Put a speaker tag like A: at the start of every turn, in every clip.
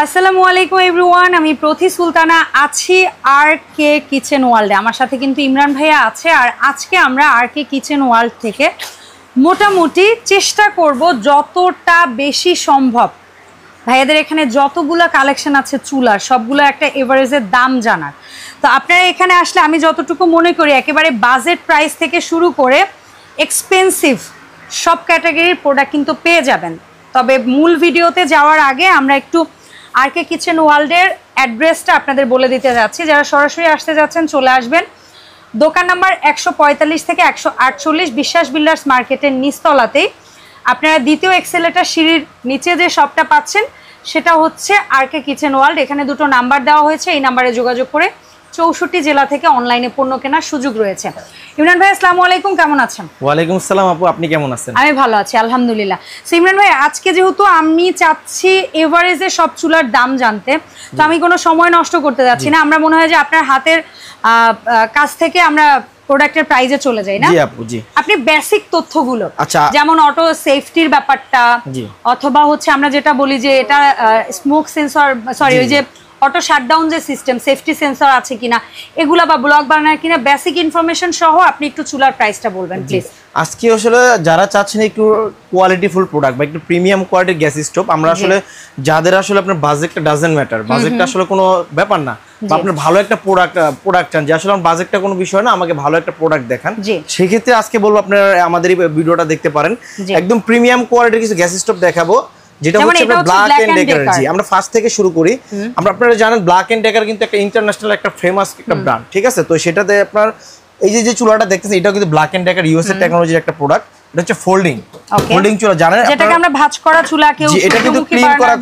A: আসসালামু আলাইকুম এভরিওয়ান, আমি প্রতি সুলতানা আছি আর কে কিচেন ওয়ার্ল্ডে। আমার সাথে কিন্তু ইমরান ভাইয়া আছে। আর আজকে আমরা আর কে কিচেন ওয়ার্ল্ড থেকে মোটামুটি চেষ্টা করব যতটা বেশি সম্ভব ভাইয়াদের এখানে যতগুলো কালেকশন আছে চুলার সবগুলো একটা এভারেজের দাম জানার। তো আপনারা এখানে আসলে আমি যতটুকু মনে করি একেবারে বাজেট প্রাইস থেকে শুরু করে এক্সপেন্সিভ সব ক্যাটাগরির প্রোডাক্ট কিন্তু পেয়ে যাবেন। তবে মূল ভিডিওতে যাওয়ার আগে আমরা একটু আর কে কিচেন ওয়ার্ল্ডের অ্যাড্রেসটা আপনাদের বলে দিতে যাচ্ছি। যারা সরাসরি আসতে যাচ্ছেন চলে আসবেন দোকান নাম্বার 145 থেকে 148 বিশ্বাস বিল্ডার্স মার্কেটের নিচতলাতেই। আপনারা দ্বিতীয় এক্সেলেটার সিঁড়ির নিচে যে শপটা পাচ্ছেন সেটা হচ্ছে আর কে কিচেন ওয়ার্ল্ড। এখানে দুটো নাম্বার দেওয়া হয়েছে, এই নাম্বারে যোগাযোগ করে 64 জেলা থেকে অনলাইনে পণ্য কেনার সুযোগ রয়েছে। ইমরান ভাই আসসালামু আলাইকুম, কেমন আছেন?
B: ওয়ালাইকুম আসসালাম আপু, আপনি কেমন আছেন?
A: আমি ভালো আছি আলহামদুলিল্লাহ। সো ইমরান ভাই আজকে যেহেতু আমি চাচ্ছি এভারেজে সব চুলার দাম জানতে, তো আমি কোনো সময় নষ্ট করতে যাচ্ছি না। আমরা মনে হয় যে আপনার হাতের কাছ থেকে আমরা প্রোডাক্টের প্রাইসে চলে যাই না?
B: জি আপু, জি।
A: আপনি বেসিক তথ্যগুলো,
B: আচ্ছা,
A: যেমন অটো সেফটির ব্যাপারটা, অথবা হচ্ছে আমরা যেটা বলি যে এটা স্মোক সেন্সর, সরি ওই যে অটো শাটডাউন যে সিস্টেম, সেফটি সেন্সর আছে কিনা এগুলা, বা ব্লক বার্নার কিনা, বেসিক ইনফরমেশন সহ আপনি একটু চুলার প্রাইসটা বলবেন প্লিজ।
B: আজকে আসলে যারা চাচ্ছেন একটু কোয়ালিটিফুল প্রোডাক্ট বা একটু প্রিমিয়াম কোয়ালিটির গ্যাস স্টোভ, আমরা আসলে যাদের আসলে আপনার বাজেটটা ডাজেন্ট ম্যাটার, বাজেটটা আসলে কোনো ব্যাপার না, বা আপনার ভালো একটা প্রোডাক্ট চান যে আসলে আমার বাজেটটা কোনো বিষয় না, আমাকে ভালো একটা প্রোডাক্ট দেখান, সেক্ষেত্রে আজকে বলবো আপনারা আমাদের এই ভিডিওটা দেখতে পারেন। একদম প্রিমিয়াম কোয়ালিটির কিছু গ্যাস স্টোভ দেখাবো, যেটা হচ্ছে ব্ল্যাক এন্ড ডেকার। জি, আমরা ফার্স্ট থেকে শুরু করি। আপনারা জানেন ব্ল্যাক এন্ড ডেকার কিন্তু একটা ইন্টারন্যাশনাল একটা ফেমাস একটা ব্র্যান্ড, ঠিক আছে? তো সেটাতে আপনার এই যে চুলাটা দেখতেছেন এটাও কিন্তু ব্ল্যাক এন্ড ডেকার ইউএস এর টেকনোলজির একটা প্রোডাক্ট। এটা হচ্ছে ফোল্ডিং চুলা, জানেন যেটাকে আমরা ভাঁজ করা চুলা, কেউ এটা কিন্তু ক্লিন করা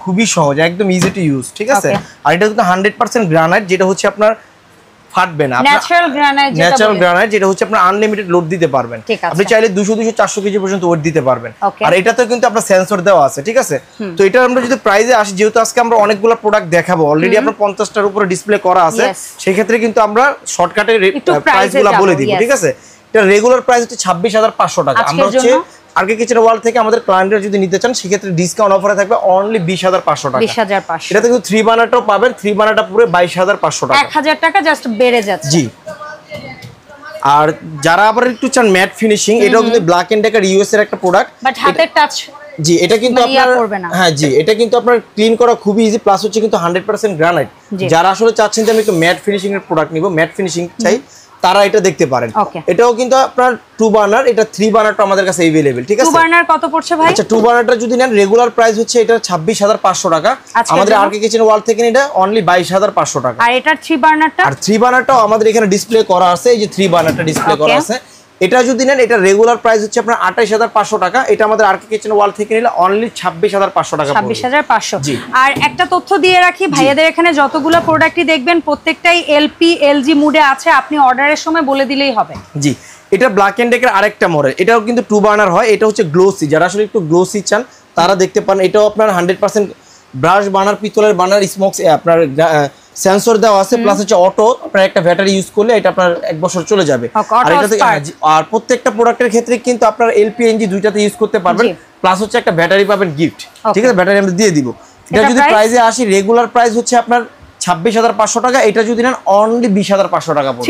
B: খুবই সহজ, একদম ইজি টু ইউজ, ঠিক আছে? আর এটা কিন্তু 100% গ্রানাইট, যেটা হচ্ছে আপনার ফাটবে না, ন্যাচারাল গ্রানাইট, যেটা হচ্ছে আপনার আনলিমিটেড লোড দিতে পারবেন। আপনি চাইলে 200-400 কেজি পর্যন্ত ওয়েট দিতে পারবেন। আর এটাতে কিন্তু আপনার সেন্সর দেওয়া আছে, ঠিক আছে? তো এটা আমরা যদি প্রাইসে আসি, যেহেতু আজকে আমরা অনেকগুলো প্রোডাক্ট দেখাবো, অলরেডি আপনার 50টার উপরে ডিসপ্লে করা আছে, সেই ক্ষেত্রে কিন্তু আমরা শর্টকাটে প্রাইসগুলো বলে দিব, ঠিক আছে? এটা রেগুলার প্রাইস হচ্ছে 26,500 টাকা। আমরা হচ্ছে আর কে কিচেন ওয়ার্ল্ড থেকে আমাদের ক্লায়েন্টরা যদি নিতে চান সেক্ষেত্রে ডিসকাউন্ট অফারে থাকবে অনলি 20,500 টাকা। 20,500 এটা কিন্তু 3 বার্নারটাও পাবেন, 3 বার্নারটা পুরো 22,500 টাকা, 1000 টাকা জাস্ট বেড়ে যাচ্ছে। জি। আর যারা আবার একটু চান ম্যাট ফিনিশিং, এটাও কিন্তু ব্ল্যাক এন্ড ডেকার ইউএস এর একটা প্রোডাক্ট, বাট হাতের টাচ, জি, এটা কিন্তু আপনার, হ্যাঁ জি, এটা কিন্তু আপনার ক্লিন করা খুবই ইজি, প্লাস হচ্ছে কিন্তু 100% গ্রানাইট। যারা আসলে চাচ্ছেন যে আমি একটু ম্যাট ফিনিশিং এর প্রোডাক্ট নিব, ম্যাট ফিনিশিং চাই, তারা এটা দেখতে পারেন। এটাও কিন্তু আপনার 2 বার্নার, এটা 3 বার্নারটা আমাদের কাছে अवेलेबल, ঠিক আছে? 2 বার্নার কত পড়ছে ভাই? আচ্ছা, 2 বার্নারটা যদি নেন রেগুলার প্রাইস হচ্ছে এটা 26,500 টাকা। আমাদের আর কে কিচেন ওয়ার্ল্ড থেকে এটা অনলি 22,500 টাকা। আর এটা 3 বার্নারটা, আর 3 বার্নারটাও আমাদের এখানে ডিসপ্লে করা আছে, এই যে 3 বার্নারটা ডিসপ্লে করা আছে। এটা যদি নেন এটা রেগুলার প্রাইস হচ্ছে আপনার 28,500 টাকা। এটা আমাদের আর কে কিচেন ওয়ার্ল্ড থেকে নিলে অনলি 26,500 টাকা। 26,500। আর একটা তথ্য দিয়ে রাখি, ভাইয়াদের এখানে যতগুলো প্রোডাক্টই দেখবেন প্রত্যেকটাই এলপি এলজি মুডে আছে, আপনি অর্ডারের সময় বলে দিলেই হবে। জি, এটা ব্ল্যাক এন্ড ডেকার আরেকটা মডেল, এটাও কিন্তু 2 বার্নার হয়, এটা হচ্ছে গ্লোসি। যারা আসলে একটু গ্লোসি চান তারা দেখতে পারেন। এটাও আপনার 100% ব্রাশ বার্নার, পিতলের বার্নার, স্মোক আপনার সেন্সর দেওয়া আছে, প্লাস হচ্ছে অটো, আপনার একটা ব্যাটারি ইউজ করলে এটা আপনার 1 বছর চলে যাবে। আর এটা থেকে আর প্রত্যেকটা প্রোডাক্টের ক্ষেত্রে কিন্তু আপনার এলপি এনজি দুইটাতে ইউজ করতে পারবেন, প্লাস হচ্ছে একটা ব্যাটারি পাবেন গিফট, ঠিক আছে? ব্যাটারি আমরা দিয়ে দিব। এটা যদি প্রাইসে আসি, রেগুলার প্রাইস হচ্ছে আপনার 26,500 টাকা। এটা যদি নেন অনলি 20,500 টাকা পড়বে।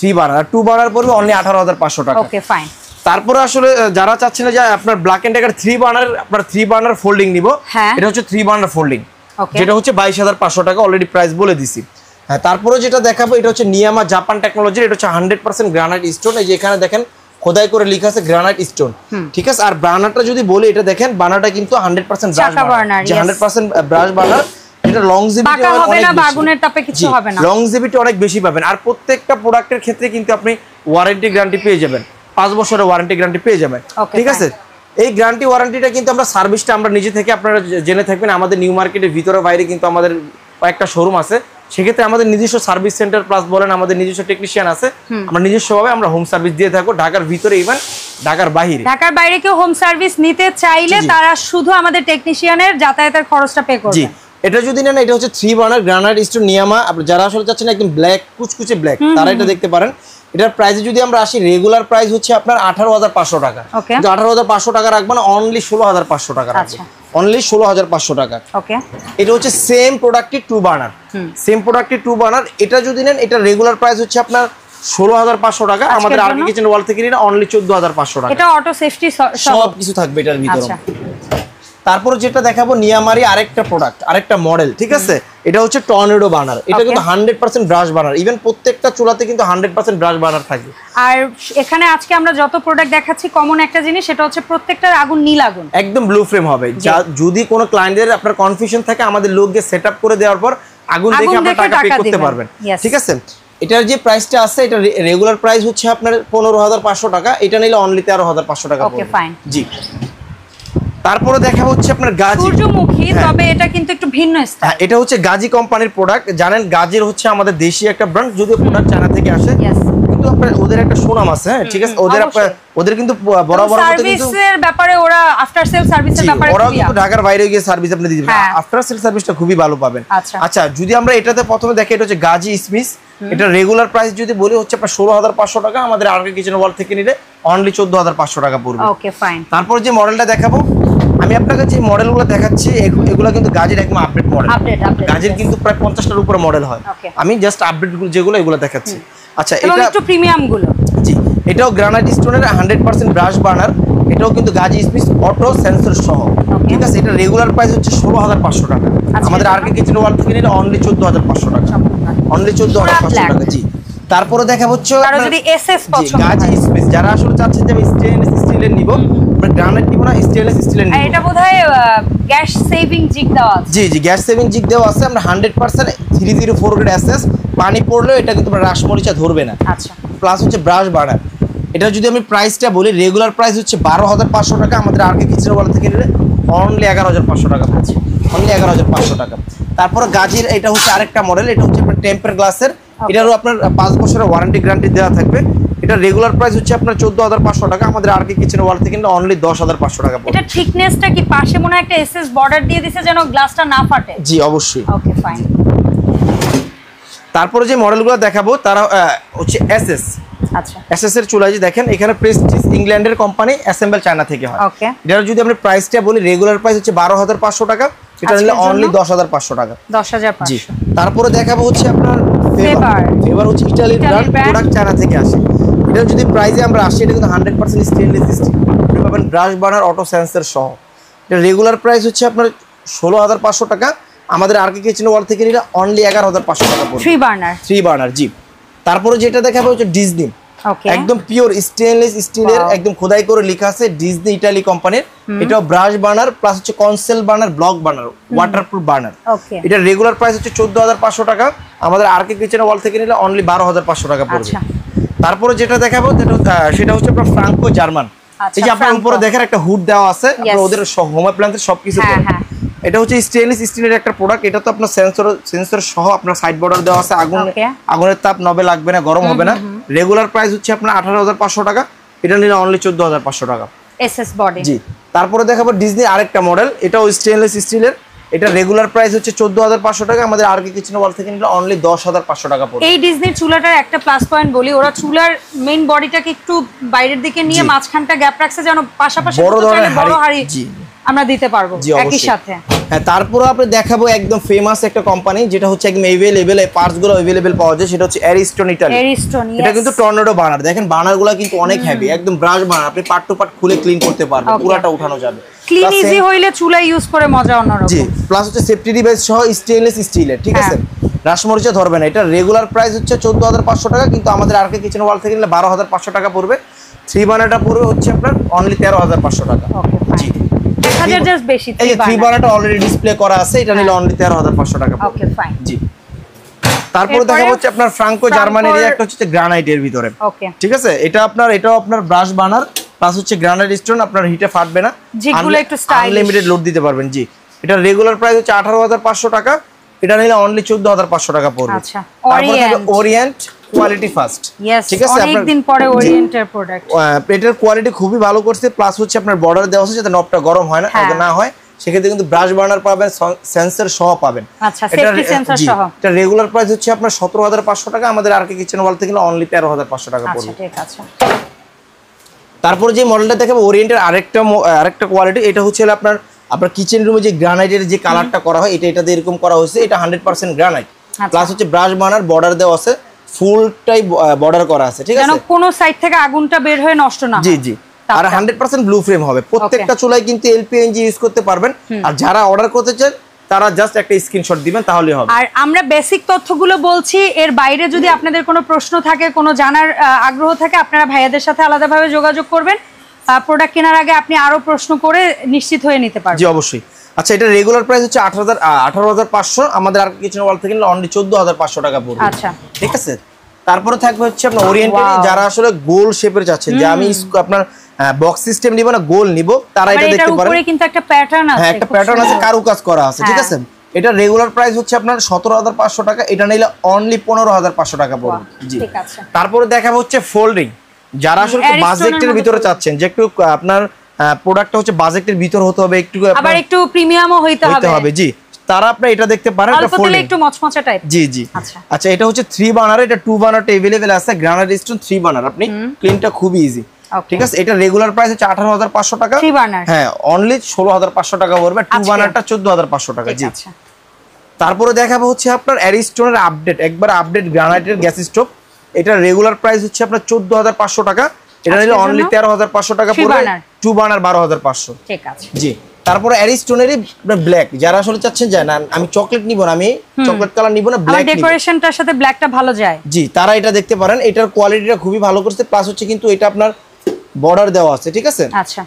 B: 3 বার্নার, আর 2 বার্নার পড়বে অনলি 18,500 টাকা। ওকে, ফাইন। তারপরে আসলে যারা চাচ্ছেন যে আপনার ব্ল্যাক এন্ড ডেকার 3 বার্নার, আপনার 3 বার্নার ফোল্ডিং নিব, এটা হচ্ছে 3 বার্নার ফোল্ডিং, যেটা হচ্ছে 22,500 টাকা, অলরেডি প্রাইস বলে দিছি। হ্যাঁ, তারপরে যেটা দেখাবো এটা হচ্ছে নিয়ামা জাপান টেকনোলজি, এটা হচ্ছে 100% গ্রানাইট স্টোন। এই যে এখানে দেখেন খোদাই করে লেখা আছে গ্রানাইট স্টোন, ঠিক আছে? আর বার্নারটা যদি বলি, এটা দেখেন বার্নারটা কিন্তু 100% ব্রাশ বার্নার, যে 100% ব্রাশ বার্নার। এটা লংজিভিটি হবে না, আগুনের তাপে কিছু হবে না, লংজিভিটি অনেক বেশি পাবেন। আর প্রত্যেকটা প্রোডাক্টের ক্ষেত্রে কিন্তু আপনি ওয়ারেন্টি গ্যারান্টি পেয়ে যাবেন, 5 বছরের ওয়ারেন্টি গ্যারান্টি পেয়ে যাবেন, ঠিক আছে? এই গ্যারান্টি ওয়ারেন্টিটা কিন্তু আমরা সার্ভিসটা আমরা নিজে থেকে, আপনারা জেনে থাকবেন, আমাদের নিউ মার্কেটের ভিতরে বাইরে কিন্তু আমাদের কয়েকটা শোরুম আছে, সেক্ষেত্রে আমাদের নিজস্ব সার্ভিস সেন্টার প্লাস বলেন আমাদের নিজস্ব টেকনিশিয়ান আছে, আমরা নিজস্বভাবে আমরা হোম সার্ভিস দিয়ে থাকবো, ঢাকার ভিতরে ইভেন ঢাকার বাইরে কেউ হোম সার্ভিস নিতে চাইলে তারা শুধু আমাদের টেকনিশিয়ানের যাতায়াতের খরচটা পে করবে। জি, এটা যদি নেন এটা হচ্ছে 3 বার্নার গ্রানাইট স্টোন নিয়ামা। আপনি যারা আসলে চাচ্ছেন একদম ব্ল্যাক কুচকুচে ব্ল্যাক তারা এটা দেখতে পারেন। এটার প্রাইসে যদি আমরা আসি রেগুলার প্রাইস হচ্ছে আপনার 18,500 টাকা, কিন্তু 18,500 টাকা রাখবেন অনলি 16,500 টাকা রাখবেন, অনলি 16,500 টাকা।
A: ওকে,
B: এটা হচ্ছে সেম প্রোডাক্টটি 2 বার্নার, সেম প্রোডাক্টটি 2 বার্নার। এটা যদি নেন এটা রেগুলার প্রাইস হচ্ছে আপনার 16,500 টাকা, আমাদের আরকে কিচেন ওয়াল থেকে নিলে অনলি 14,500 টাকা।
A: এটা অটো সেফটি
B: সব কিছু থাকবে এটার ভিতরে। তারপর যেটা দেখাবো নিয়ামারি আরেকটা প্রোডাক্ট, আরেকটা মডেল, ঠিক আছে? এটা হচ্ছে টর্নেডো বার্নার। এটা কিন্তু 100% ব্রাশ বার্নার, ইভেন প্রত্যেকটা চুলাতে কিন্তু 100% ব্রাশ বার্নার থাকে।
A: আর এখানে আজকে আমরা যত প্রোডাক্ট দেখাচ্ছি কমন একটা জিনিস, সেটা হচ্ছে প্রত্যেকটার আগুন নীল আগুন,
B: একদম ব্লু ফ্লেম হবে। যদি কোনো ক্লায়েন্টের আপনার কনফিউশন থাকে আমাদের লোককে সেটআপ করে দেওয়ার পর আগুন দেখে আপনারা টাকা পে করতে পারবেন, ঠিক আছে? এটার যে প্রাইসটা আছে এটা রেগুলার প্রাইস হচ্ছে আপনার 15,500 টাকা, এটা নিলে অনলি 13,500 টাকা পড়বে।
A: ওকে, ফাইন।
B: জি, তারপরে দেখা হচ্ছে আপনার গাজি
A: সূর্যমুখী, তবে এটা কিন্তু একটু ভিন্ন স্টাইল।
B: এটা হচ্ছে গাজি কোম্পানির প্রোডাক্ট। জানেন গাজির হচ্ছে আমাদের দেশি একটা ব্র্যান্ড, যদিও প্রোডাক্ট চায়না থেকে আসে, কিন্তু আপনার ওদের একটা সুনাম আছে, ঠিক আছে? ওদের কিন্তু বরাবর
A: সার্ভিসের ব্যাপারে ওরা আফটার সেল সার্ভিসের ব্যাপারে
B: ওরা কিন্তু ঢাকার বাইরে গিয়ে সার্ভিস আপনি দিবেন, আফটার সেল সার্ভিসটা খুবই ভালো পাবেন। আচ্ছা, যদি আমরা এটাতে প্রথমে দেখি, এটা হচ্ছে গাজি স্মিথ। এটা রেগুলার প্রাইস যদি বলি হচ্ছে আপনার 16,500 টাকা, আমাদের আরকে কিচেন ওয়াল থেকে নিলে অনলি 14,500 টাকা পড়বে।
A: ওকে, ফাইন।
B: তারপর যে মডেলটা দেখাবো, আমি আপনাকে যে মডেলগুলো দেখাচ্ছি এগুলো কিন্তু গাজির একদম আপডেট মডেল। গাজির কিন্তু প্রায় 50টার উপরে মডেল হয়, আমি জাস্ট আপডেট যেগুলো এগুলো দেখাচ্ছি। আচ্ছা, এটা
A: একটু প্রিমিয়াম গুলো।
B: জি, এটাও গ্রানাইট স্টোনের 100% ব্রাশ বার্নার। এটাও কিন্তু গাজি স্মিথ অটো সেন্সর সহ, ঠিক আছে? এটা রেগুলার প্রাইস হচ্ছে 16,500 টাকা, আমাদের আরকে কিচেন ওয়াল থেকে নিলে অনলি 14,500 টাকা, অনলি 14,500 টাকা। জি, তারপরে দেখা হচ্ছে
A: যদি এসএস পছন্দ
B: গাজি স্মিথ, যারা আসলে চাচ্ছেন যে আমি স্টেনলেস স্টিলের নিব, আমরা গ্রানাইট নিব না, স্টেনলেস স্টিলের নিব।
A: এটা বোধহয় গ্যাস সেভিং জিগ দেওয়া আছে।
B: জি, গ্যাস সেভিং জিগ দেওয়া আছে। আমরা 100% 304 গ্রেড এসএস, পানি পড়লেও এটা কিন্তু রাশ মরিচা ধরবে না।
A: আচ্ছা,
B: প্লাস হচ্ছে ব্রাশ বার্নার। এটা যদি আমি প্রাইসটা বলি, রেগুলার প্রাইস হচ্ছে 12,500 টাকা, আমাদের আরকে কিচেন ওয়াল থেকে নিলে অনলি 11,500 টাকা পাচ্ছে, অনলি 11,500 টাকা। তারপরে গাজির এটা হচ্ছে আরেকটা মডেল, এটা হচ্ছে আপনার টেম্পার গ্লাসের। এটারও আপনার 5 বছরের ওয়ারেন্টি গ্যারান্টি দেওয়া থাকবে। এটা রেগুলার প্রাইস হচ্ছে আপনার 14,500 টাকা, আমাদের আরকে কিচেন ওয়াল থেকে নিলে অনলি 10,500 টাকা পড়বে।
A: এটা থিকনেসটা কি পাশে মনে হয় একটা এসএস বর্ডার দিয়ে দিয়েছে যেন গ্লাসটা না ফাটে?
B: জি, অবশ্যই।
A: ওকে, ফাইন।
B: তারপরে যে মডেলগুলো দেখাবো তারা হচ্ছে এসএস।
A: আচ্ছা,
B: এসএস এর চুলা, দেখেন এখানে প্রেস্টিজ ইংল্যান্ডের কোম্পানি, অ্যাসেম্বল চায়না থেকে হয়।
A: ওকে,
B: এটার যদি আমরা প্রাইসটা বলি, রেগুলার প্রাইস হচ্ছে 12,500 টাকা, এটা নিলে অনলি 10,500 টাকা।
A: 10,500।
B: জি, তারপরে দেখাবো হচ্ছে আপনার ফেভার হচ্ছে ইতালির ব্র্যান্ড, প্রোডাক্ট চায়না থেকে আসে। এটা যদি প্রাইসে আমরা আসি, এটা কিন্তু 100% স্টেনলেস স্টিল, আপনি পাবেন ব্রাশ বার্নার অটো সেন্সর সহ। এটা রেগুলার প্রাইস হচ্ছে আপনার 16,500 টাকা, আমাদের আরকে কিচেন ওয়াল থেকে নিলে অনলি 11,500 টাকা পড়বে। 3 বার্নার। জি, তারপরে যেটা দেখাবো হচ্ছে ডিজনি, একদম পিওর স্টেনলেস স্টিলের, একদম খোদাই করে লেখা আছে ডিজনি ইতালি কোম্পানির। এটাও ব্রাশ বার্নার প্লাস হচ্ছে conceal burner, block burner, waterproof burner. এটা রেগুলার প্রাইস হচ্ছে 14,500 টাকা, আমাদের আরকে কিচেন ওয়াল থেকে নিলে অনলি 12,500 টাকা পড়বে। তারপরে যেটা দেখাবো সেটা হচ্ছে আপনার ফ্রাঙ্কো জার্মান। এই যে আপনার উপরে দেখেন একটা হুড দেওয়া আছে, আপনার ওদের হোম অ্যাপ্লায়েন্সের সবকিছু। এটা হচ্ছে স্টেনলেস স্টিলের একটা প্রোডাক্ট। এটা তো আপনার সেন্সর সহ, আপনার সাইড বর্ডার দেওয়া আছে, আগুনের তাপ নবে লাগবে না, গরম হবে না। রেগুলার প্রাইস হচ্ছে আপনার 18,500 টাকা, এটা নিলে অনলি 14,500 টাকা
A: এসএস বডি।
B: জি, তারপরে দেখাবো ডিজনি আরেকটা মডেল, এটাও স্টেনলেস স্টিলের। এটা রেগুলার প্রাইস হচ্ছে 14,500 টাকা, আমাদের আরকে কিচেন ওয়াল থেকে নিলে অনলি 10,500 টাকা পড়বে।
A: এই ডিজনির চুলাটার একটা প্লাস পয়েন্ট বলি, ওরা চুলার মেইন বডিটাকে একটু বাইরের দিকে নিয়ে মাঝখানটা গ্যাপ রাখছে যেন পাশাপাশি বড় হাড়ি আমরা দিতে পারবো একই সাথে।
B: হ্যাঁ, তারপরে আপনি দেখাবো একদম ফেমাস একটা কোম্পানি, যেটা হচ্ছে একদম अवेलेबल, এই পার্টস গুলো अवेलेबल পাওয়া যায়, সেটা হচ্ছে অ্যারিস্টন ইতালি। এটা কিন্তু টর্নেডো বার্নার, দেখেন বার্নারগুলো কিন্তু অনেক হেভি, একদম ব্রাশ বার্নার, আপনি পার্ট টু পার্ট খুলে ক্লিন করতে পারবেন, পুরোটা উঠানো যাবে।
A: ক্লিন ইজি হইলে চুলা ইউজ করে মজা অন্যরকম।
B: জি, প্লাস হচ্ছে সেফটি ডিভাইস সহ স্টেনলেস স্টিলের, ঠিক আছে? রাশমরিচা ধরবে না। এটা রেগুলার প্রাইস হচ্ছে 14,500 টাকা, কিন্তু আমাদের আরকে কিচেন ওয়াল থেকে নিলে 12,500 টাকা পড়বে। 3 বার্নারটা পড়বে হচ্ছে আপনার অনলি 13,500 টাকা। জি, এই যে 3 বার্নারটা অলরেডি ডিসপ্লে করা আছে, এটা নিলে অনলি 13,500 টাকা পড়বে।
A: ওকে, ফাইন।
B: জি, তারপরে দেখা হচ্ছে আপনার ফ্রাঙ্কো জার্মানির একটা হচ্ছে গ্রানাইটের ভিতরে, ঠিক আছে? এটাও আপনার ব্রাশ বার্নার প্লাস হচ্ছে গ্রানাইট স্টোন, আপনার হিটে ফাটবে না, আনলিমিটেড লোড দিতে পারবেন। জি, এটা রেগুলার প্রাইস হচ্ছে 18,500 টাকা, এটা নিলে অনলি 14,500 টাকা পড়বে।
A: আচ্ছা,
B: ওরিয়েন্ট কোয়ালিটি ফার্স্ট, ঠিক আছে?
A: অনেক দিন পরে ওরিয়েন্টের প্রোডাক্ট,
B: এটার কোয়ালিটি খুবই ভালো করছে, প্লাস হচ্ছে আপনার বর্ডার দেওয়া আছে যাতে নবটা গরম হয় না, না হয় সেক্ষেত্রে কিন্তু ব্রাশ বার্নার পাবেন, সেন্সর সহ পাবেন।
A: আচ্ছা, সেফটি সেন্সর সহ।
B: এটা রেগুলার প্রাইস হচ্ছে আপনার 17,500 টাকা, আমাদের আরকে কিচেন ওয়াল থেকে অনলি 13,500 টাকা পড়বে।
A: আচ্ছা ঠিক আছে।
B: তারপর যে মডেলটা দেখাবো ওরিয়েন্টের আরেকটা কোয়ালিটি, এটা হচ্ছে আপনার কিচেন রুমে যে গ্রানাইটের যে কালারটা করা হয় এটাতে এরকম করা হয়েছে। এটা 100% গ্রানাইট, প্লাস হচ্ছে ব্রাশ বার্নার, বর্ডার দেওয়া আছে, ফুলটাই বর্ডার করা আছে, ঠিক আছে,
A: যেন কোনো সাইড থেকে আগুনটা বের হয়ে নষ্ট না হয়।
B: জি জি। আর 100% ব্লু ফ্লেম হবে। প্রত্যেকটা চুলায় কিন্তু এলপিএনজি ইউজ করতে পারবেন। আর যারা অর্ডার করতে চান তারা জাস্ট একটা স্ক্রিনশট দিবেন তাহলেই হবে।
A: আর আমরা বেসিক তথ্যগুলো বলছি, এর বাইরে যদি আপনাদের কোনো প্রশ্ন থাকে, কোনো জানার আগ্রহ থাকে, আপনারা ভাইয়াদের সাথে আলাদাভাবে যোগাযোগ করবেন। প্রোডাক্ট কেনার আগে আপনি আরো প্রশ্ন করে নিশ্চিত হয়ে নিতে পারবেন।
B: জি অবশ্যই। আচ্ছা, এটা রেগুলার প্রাইস হচ্ছে 18,500, আমাদের আর কিচেন ওয়াল থেকে অনলি 14,500 টাকা পড়বে।
A: আচ্ছা
B: ঠিক আছে। তারপরে থাকবে হচ্ছে আপনার ওরিয়েন্টেড, যারা আসলে গোল শেপের চাচ্ছেন যে আমি আপনার বক্স সিস্টেম নিব না গোল নিব, তারা এটা দেখতে পারেন।
A: উপরে কিন্তু একটা প্যাটার্ন আছে,
B: হ্যাঁ একটা প্যাটার্ন আছে, কারুকাজ করা আছে, ঠিক আছে। এটা রেগুলার প্রাইস হচ্ছে আপনার 17,500 টাকা, এটা নিলে অনলি 15,500 টাকা পড়বে। জি
A: ঠিক আছে।
B: তারপরে দেখাবো হচ্ছে ফোল্ডিং, যারা আসলে বাজেটের ভিতরে চাচ্ছেন যে একটু আপনার প্রোডাক্টটা হচ্ছে বাজেটের ভিতর হতে হবে, একটু
A: আবার একটু প্রিমিয়ামও হইতে হবে,
B: জি, তারা আপনি এটা দেখতে পারেন। এটা ফোল্ডিং
A: একটু মচমচা টাইপ।
B: জি জি। আচ্ছা, এটা হচ্ছে 3 বার্নার, এটা 2 বার্নারটা अवेलेबल আছে, গ্রানাইট স্টোন 3 বার্নার, আপনি ক্লিনটা খুবই ইজি, ঠিক আছে। এটা রেগুলার প্রাইস হচ্ছে 18,500 টাকা,
A: 3 বার্নার
B: হ্যাঁ অনলি 16,500 টাকা পড়বে। 2 বার্নারটা 14,500 টাকা। জি। তারপরে দেখাবো হচ্ছে আপনার অ্যারিস্টোনের আপডেট, একবার আপডেট গ্রানাইটের গ্যাস স্টোভ, এটা রেগুলার প্রাইস হচ্ছে আপনার 14,500 টাকা, এটা নিলে অনলি 13,500 টাকা পড়বে। 2 বার্নার 12,500।
A: ঠিক আছে।
B: জি। তারপরে অ্যারিস্টোনেরই ব্ল্যাক, যারা আসলে চাচ্ছেন যে না আমি চকলেট নিব না, আমি চকলেট কালার নিব না, ব্ল্যাক নিব,
A: ডেকোরেশনটার সাথে ব্ল্যাকটা ভালো যায়,
B: জি, তারা এটা দেখতে পারেন। এটার কোয়ালিটিটা খুবই ভালো করছে, প্লাস হচ্ছে কিন্তু এটা আপনার বর্ডার দেওয়া আছে, ঠিক আছে।
A: আচ্ছা,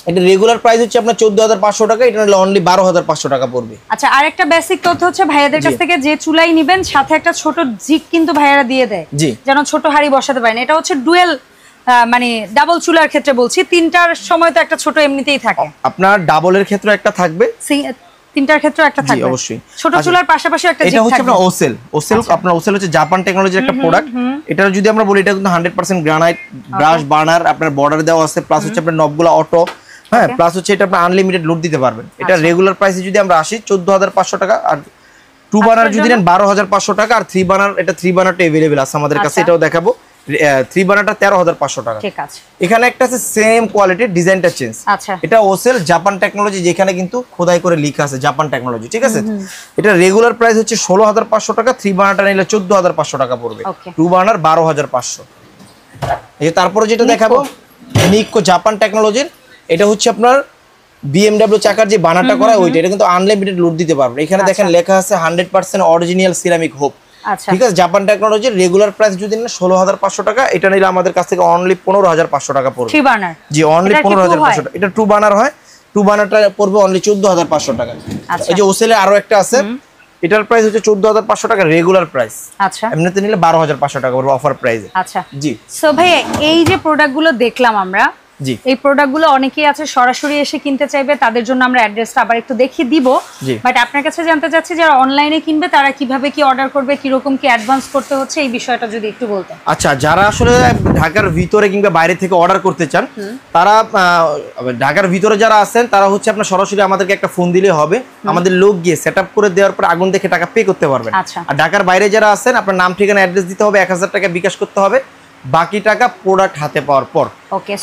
B: এটা রেগুলার প্রাইস হচ্ছে আপনার 14,500 টাকা, এটা নিলে অনলি 12,500 টাকা পড়বে।
A: আচ্ছা, আরেকটা বেসিক তথ্য হচ্ছে ভাইয়াদের কাছ থেকে যে চুলাই নেবেন সাথে একটা ছোট জিক কিন্তু ভাইয়ারা দিয়ে দেয়, যেন ছোট হাঁড়ি বসাতে পারেন। এটা হচ্ছে ডুয়েল, মানে ডাবল চুলার ক্ষেত্রে বলছি, 3টার সময় তো একটা ছোট এমনিতেই থাকে,
B: আপনার ডাবলের ক্ষেত্রে একটা থাকবে,
A: 3টার ক্ষেত্রে একটা থাকবে,
B: অবশ্যই
A: ছোট চুলার পাশাপাশি একটা জিক থাকবে।
B: এটা হচ্ছে আপনার ওসেল, আপনার ওসেল হচ্ছে জাপান টেকনোলজির একটা প্রোডাক্ট। এটা যদি আমরা বলি, এটা কিন্তু 100% গ্রানাইট, ব্রাশ বার্নার, আপনার বর্ডার দেওয়া আছে, প্লাস হচ্ছে আপনার নবগুলো অটো, হ্যাঁ, প্লাস হচ্ছে এটা আপনি আনলিমিটেড লোড দিতে পারবেন। এটা রেগুলার প্রাইসে যদি আমরা আসি 14,500 টাকা, আর 2 বার্নার যদি নেন 12,500 টাকা, আর 3 বার্নার, এটা 3 বার্নারটা अवेलेबल আছে আমাদের কাছে, এটাও দেখাবো। 3 বার্নারটা 13,500 টাকা।
A: ঠিক আছে।
B: এখানে একটা আছে সেম কোয়ালিটির, ডিজাইনটা চেঞ্জ।
A: আচ্ছা,
B: এটা ওসেল জাপান টেকনোলজি, যেখানে কিন্তু খোদাই করে লেখা আছে জাপান টেকনোলজি, ঠিক আছে। এটা রেগুলার প্রাইস হচ্ছে 16,500 টাকা, 3 বার্নারটা নিলে 14,500 টাকা পড়বে, 2 বার্নার 12,500। এই তারপরে যেটা দেখাবো নিকো জাপান টেকনোলজির, এটা হচ্ছে আপনার BMW চাকার যে বানাটা করা ওইটা, এটা কিন্তু আনলিমিটেড লোড দিতে পারবেন। এখানে দেখেন লেখা আছে 100% অরিজিনাল সিরামিক হোপ, ঠিক আছে, জাপান টেকনোলজির। রেগুলার প্রাইস যদি নেন 16,500 টাকা, এটা নিলে আমাদের কাছ থেকে অনলি 15,500 টাকা পড়বে।
A: 3 বার্নার,
B: জি, অনলি 15,500 টাকা। এটা 2 বার্নার হয়, 2 বার্নারটা পড়বে অনলি 14,500 টাকা। এই যে ওসেলে আরো একটা আছে, এটার প্রাইস হচ্ছে 14,500 টাকা রেগুলার প্রাইস।
A: আচ্ছা,
B: এমনিতে নিলে 12,500 টাকা পড়বে অফার প্রাইসে।
A: আচ্ছা
B: জি।
A: সো ভাই, এই যে প্রোডাক্টগুলো দেখলাম আমরা,
B: জি,
A: এই প্রোডাক্টগুলো অনেকেই আছে সরাসরি এসে কিনতে চাইবে, তাদের জন্য আমরা অ্যাড্রেসটা আবার একটু দেখিয়ে দিব। বাট আপনার কাছে জানতে চাচ্ছি, যারা অনলাইনে কিনবে তারা কিভাবে কি অর্ডার করবে, কি রকম কি অ্যাডভান্স করতে হচ্ছে, এই বিষয়টা যদি একটু বলতেন।
B: আচ্ছা, যারা আসলে ঢাকার ভিতরে কিংবা বাইরে থেকে অর্ডার করতে চান, তারা ঢাকার ভিতরে যারা আছেন তারা হচ্ছে আপনার সরাসরি আমাদেরকে একটা ফোন দিলে হবে, আমাদের লোক গিয়ে সেটআপ করে দেওয়ার পর আগুন দেখে টাকা পে করতে পারবেন। আর ঢাকার বাইরে যারা আছেন, আপনার নাম ঠিকানা অ্যাড্রেস দিতে হবে, 1,000 টাকা বিকাশ করতে হবে, বাকি টাকা প্রোডাক্ট হাতে পাওয়ার পর।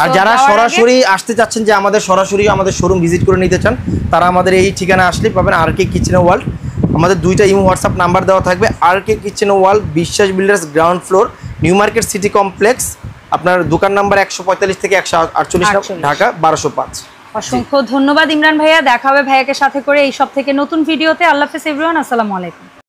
B: আর যারা সরাসরি আসতে চাচ্ছেন, যে আমাদের সরাসরি আমাদের শোরুম ভিজিট করে নিতে চান, তারা আমাদের এই ঠিকানা আসলে পাবেন, আরকে কিচেন ওয়ার্ল্ড। আমাদের 2টা ইমো হোয়াটসঅ্যাপ নাম্বার দেওয়া থাকবে, আরকে কিচেন ওয়ার্ল্ড, বিশ্বাস builders, ground floor, new market city complex, আপনার দোকান নাম্বার 145 থেকে 148, ঢাকা 1205।
A: অসংখ্য ধন্যবাদ ইমরান ভাইয়া, দেখা হবে ভাইয়াকে সাথে করে এই সব থেকে নতুন ভিডিওতে। আল্লাহ হাফেজ এভরিওয়ান, আসসালামু আলাইকুম।